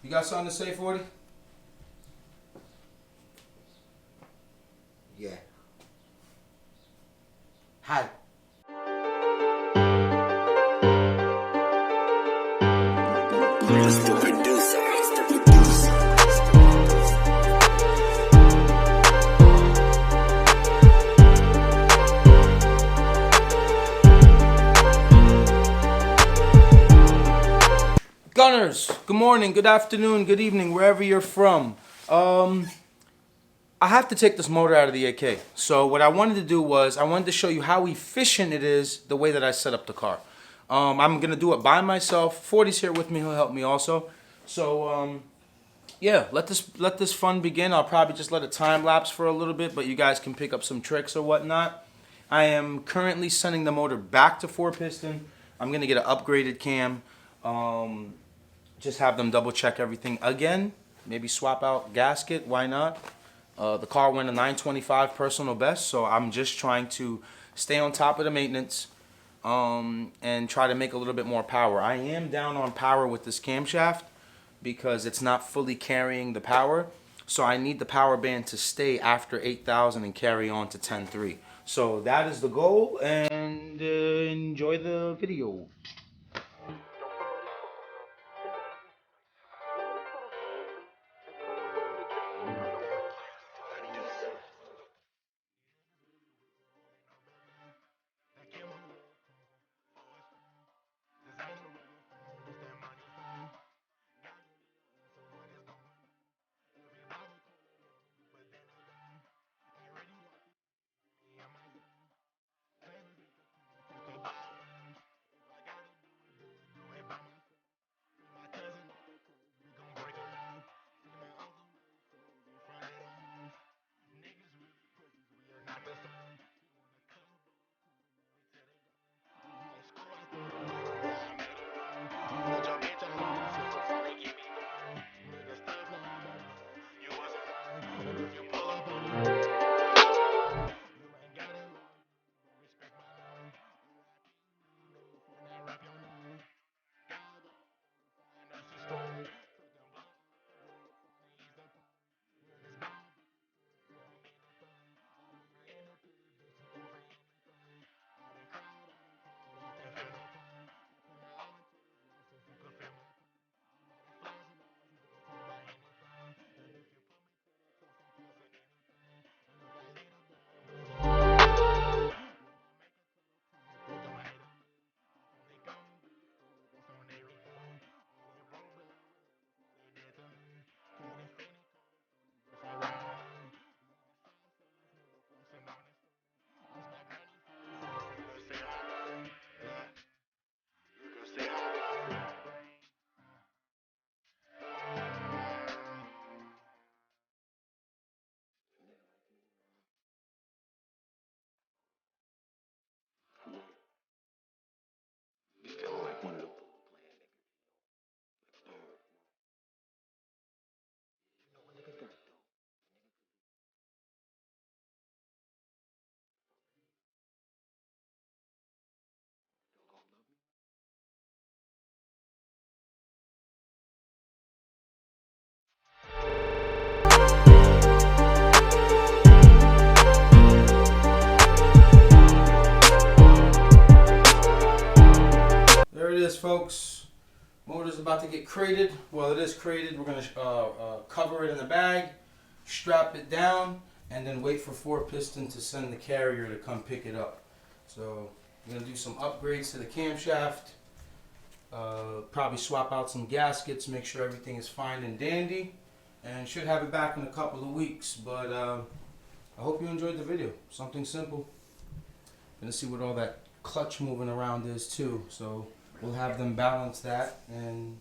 You got something to say, 40? Yeah. Hi. It's the producer. Gunners, good morning, good afternoon, good evening, wherever you're from. I have to take this motor out of the AK. So what I wanted to do was I wanted to show you how efficient it is the way that I set up the car. I'm gonna do it by myself. 40's here with me; he'll help me also. So yeah, let this fun begin. I'll probably just let it time lapse for a little bit, but you guys can pick up some tricks or whatnot. I am currently sending the motor back to 4-piston. I'm gonna get an upgraded cam. Just have them double check everything again. Maybe swap out gasket. Why not? The car went a 925 personal best, so I'm just trying to stay on top of the maintenance and try to make a little bit more power. I am down on power with this camshaft because it's not fully carrying the power. So I need the power band to stay after 8,000 and carry on to 10.3. So that is the goal, and enjoy the video. There it is, folks. Motor's about to get crated. Well, it is crated. We're going to cover it in the bag, strap it down, and then wait for 4-piston to send the carrier to come pick it up. So I'm going to do some upgrades to the camshaft, probably swap out some gaskets, make sure everything is fine and dandy, and should have it back in a couple of weeks. But I hope you enjoyed the video. Something simple. Gonna see what all that clutch moving around is too. So we'll have them balance that and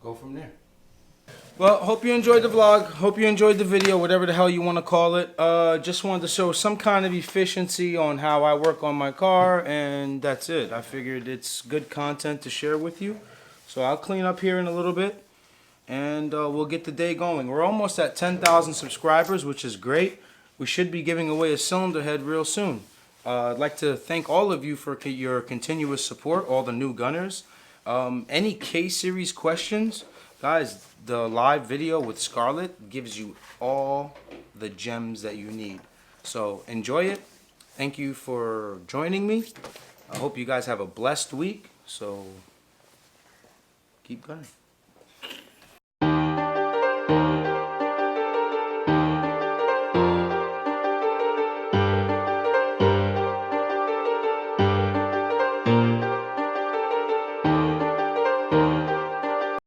go from there. Well, hope you enjoyed the vlog. Hope you enjoyed the video, whatever the hell you want to call it. Just wanted to show some kind of efficiency on how I work on my car, and that's it. I figured it's good content to share with you. So I'll clean up here in a little bit, and we'll get the day going. We're almost at 10,000 subscribers, which is great. We should be giving away a cylinder head real soon. I'd like to thank all of you for your continuous support, all the new gunners. Any K-Series questions, Guys, the live video with Scarlett gives you all the gems that you need. So enjoy it. Thank you for joining me. I hope you guys have a blessed week. So keep gunning.